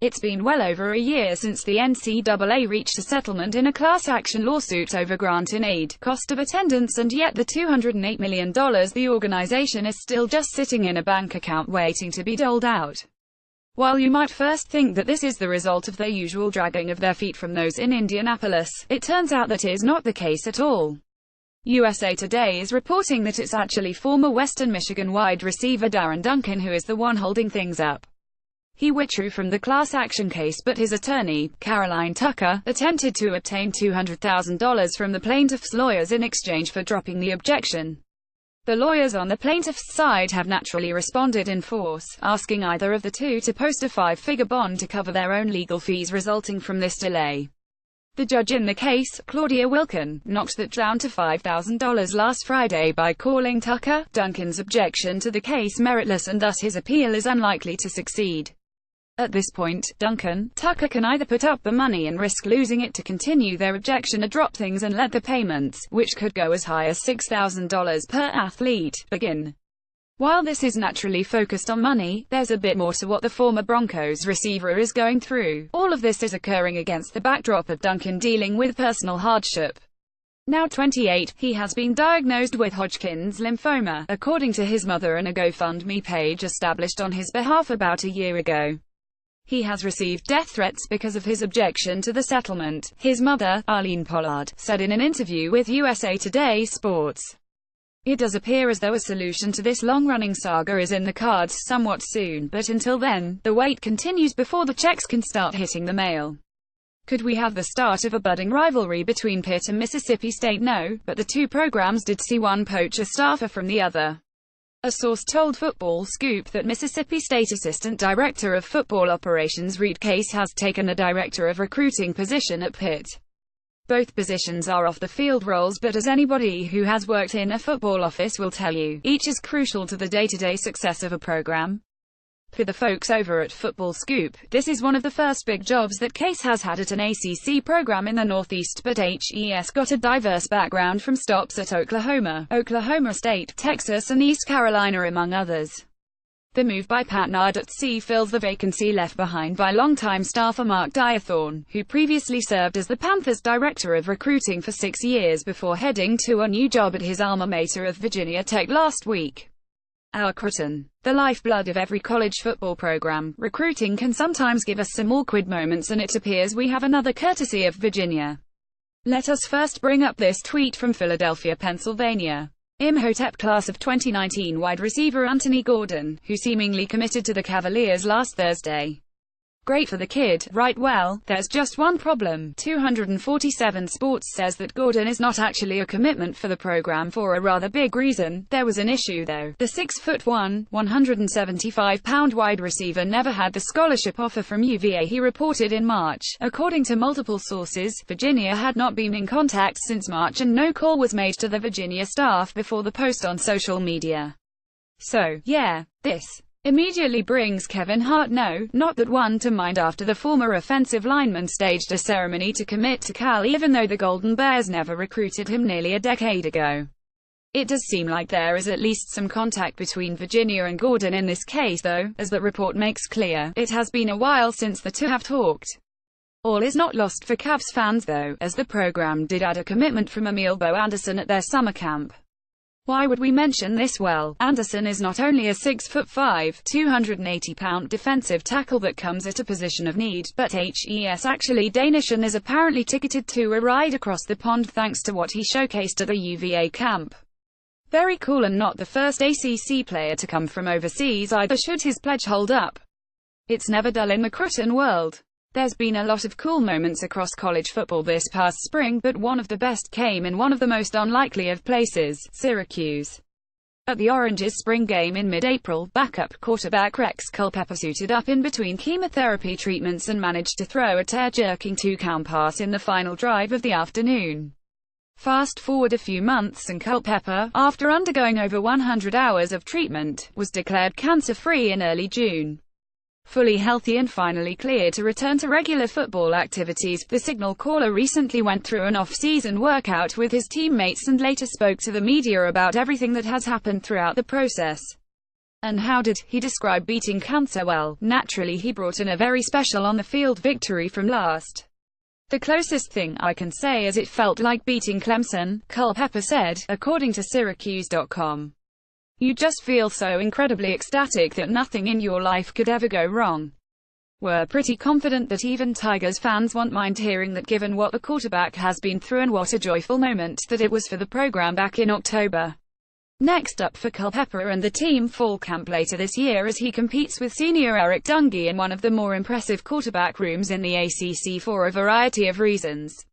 It's been well over a year since the NCAA reached a settlement in a class action lawsuit over grant in aid, cost of attendance, and yet the $208 million the organization is still just sitting in a bank account waiting to be doled out. While you might first think that this is the result of their usual dragging of their feet from those in Indianapolis, it turns out that is not the case at all. USA Today is reporting that it's actually former Western Michigan wide receiver Darren Duncan who is the one holding things up. He withdrew from the class action case, but his attorney, Caroline Tucker, attempted to obtain $200,000 from the plaintiff's lawyers in exchange for dropping the objection. The lawyers on the plaintiff's side have naturally responded in force, asking either of the two to post a five-figure bond to cover their own legal fees resulting from this delay. The judge in the case, Claudia Wilkin, knocked that down to $5,000 last Friday by calling Duncan's objection to the case meritless, and thus his appeal is unlikely to succeed. At this point, Tucker can either put up the money and risk losing it to continue their objection, or drop things and let the payments, which could go as high as $6,000 per athlete, begin. While this is naturally focused on money, there's a bit more to what the former Broncos receiver is going through. All of this is occurring against the backdrop of Duncan dealing with personal hardship. Now 28, he has been diagnosed with Hodgkin's lymphoma, according to his mother and a GoFundMe page established on his behalf about a year ago. He has received death threats because of his objection to the settlement, his mother, Arlene Pollard, said in an interview with USA Today Sports. It does appear as though a solution to this long-running saga is in the cards somewhat soon, but until then, the wait continues before the checks can start hitting the mail. Could we have the start of a budding rivalry between Pitt and Mississippi State? No, but the two programs did see one poach a staffer from the other. A source told Football Scoop that Mississippi State Assistant Director of Football Operations Reed Case has taken a Director of Recruiting position at Pitt. Both positions are off-the-field roles, but as anybody who has worked in a football office will tell you, each is crucial to the day-to-day success of a program. For the folks over at Football Scoop, this is one of the first big jobs that Case has had at an ACC program in the Northeast, but HES got a diverse background from stops at Oklahoma, Oklahoma State, Texas, and East Carolina, among others. The move by Pat Nard at C fills the vacancy left behind by longtime staffer Mark Diathorne, who previously served as the Panthers' Director of Recruiting for 6 years before heading to a new job at his alma mater of Virginia Tech last week. Our Creighton. The lifeblood of every college football program, recruiting can sometimes give us some awkward moments, and it appears we have another courtesy of Virginia. Let us first bring up this tweet from Philadelphia, Pennsylvania. Imhotep class of 2019 wide receiver Anthony Gordon, who seemingly committed to the Cavaliers last Thursday. Great for the kid, right? Well, there's just one problem. 247 Sports says that Gordon is not actually a commitment for the program for a rather big reason. There was an issue though. The 6'1", 175-pound wide receiver never had the scholarship offer from UVA, he reported in March. According to multiple sources, Virginia had not been in contact since March, and no call was made to the Virginia staff before the post on social media. So, yeah, this immediately brings Kevin Hart not that one to mind after the former offensive lineman staged a ceremony to commit to Cal even though the Golden Bears never recruited him nearly a decade ago. It does seem like there is at least some contact between Virginia and Gordon in this case though, as that report makes clear. It has been a while since the two have talked. All is not lost for Cavs fans though, as the program did add a commitment from Emil Bo Anderson at their summer camp. Why would we mention this? Well, Anderson is not only a 6'5", 280-pound defensive tackle that comes at a position of need, but HES actually Danish and is apparently ticketed to a ride across the pond thanks to what he showcased at the UVA camp. Very cool, and not the first ACC player to come from overseas either, should his pledge hold up. It's never dull in the Creighton world. There's been a lot of cool moments across college football this past spring, but one of the best came in one of the most unlikely of places, Syracuse. At the Orange's spring game in mid-April, backup quarterback Rex Culpepper suited up in between chemotherapy treatments and managed to throw a tear-jerking two-count pass in the final drive of the afternoon. Fast forward a few months and Culpepper, after undergoing over 100 hours of treatment, was declared cancer-free in early June. Fully healthy and finally cleared to return to regular football activities, the Signal caller recently went through an off-season workout with his teammates and later spoke to the media about everything that has happened throughout the process. And how did he describe beating cancer? Well, naturally he brought in a very special on-the-field victory from last. The closest thing I can say is it felt like beating Clemson, Culpepper said, according to Syracuse.com. You just feel so incredibly ecstatic that nothing in your life could ever go wrong. We're pretty confident that even Tigers fans won't mind hearing that, given what the quarterback has been through and what a joyful moment that it was for the program back in October. Next up for Culpepper and the team, fall camp later this year as he competes with senior Eric Dungey in one of the more impressive quarterback rooms in the ACC for a variety of reasons.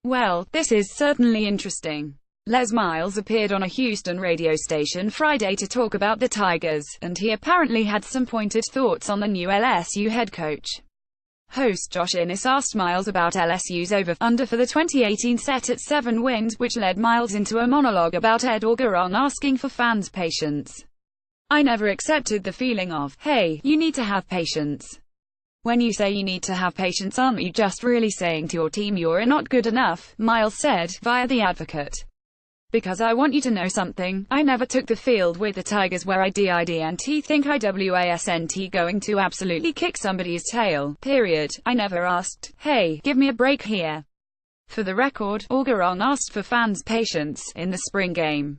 Well, this is certainly interesting. Les Miles appeared on a Houston radio station Friday to talk about the Tigers, and he apparently had some pointed thoughts on the new LSU head coach. Host Josh Innes asked Miles about LSU's over-under for the 2018 set at 7 wins, which led Miles into a monologue about Ed Orgeron asking for fans' patience. I never accepted the feeling of, hey, you need to have patience. When you say you need to have patience, aren't you just really saying to your team you're not good enough? Miles said, via The Advocate. Because I want you to know something, I never took the field with the Tigers where I didn't think I wasn't going to absolutely kick somebody's tail, period. I never asked, hey, give me a break here. For the record, Orgeron asked for fans' patience in the spring game.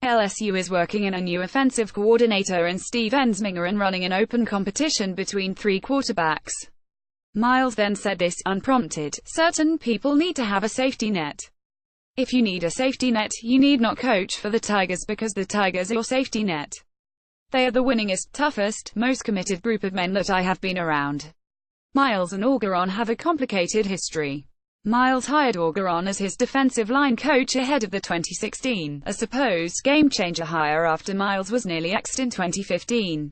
LSU is working in a new offensive coordinator in Steve Ensminger and running an open competition between 3 quarterbacks. Miles then said this, unprompted, certain people need to have a safety net. If you need a safety net, you need not coach for the Tigers because the Tigers are your safety net. They are the winningest, toughest, most committed group of men that I have been around. Miles and Orgeron have a complicated history. Miles hired Orgeron as his defensive line coach ahead of the 2016, a supposed game-changer hire after Miles was nearly axed in 2015.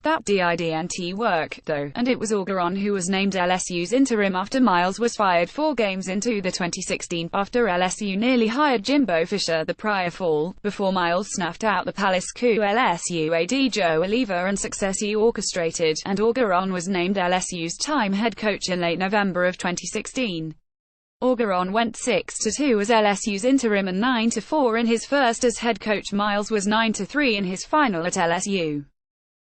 That didn't work, though, and it was Orgeron who was named LSU's interim after Miles was fired 4 games into the 2016 after LSU nearly hired Jimbo Fisher the prior fall, before Miles snuffed out the palace coup LSU AD Joe Oliva and success he orchestrated, and Orgeron was named LSU's time head coach in late November of 2016. Orgeron went 6-2 as LSU's interim and 9-4 in his first as head coach. Miles was 9-3 in his final at LSU.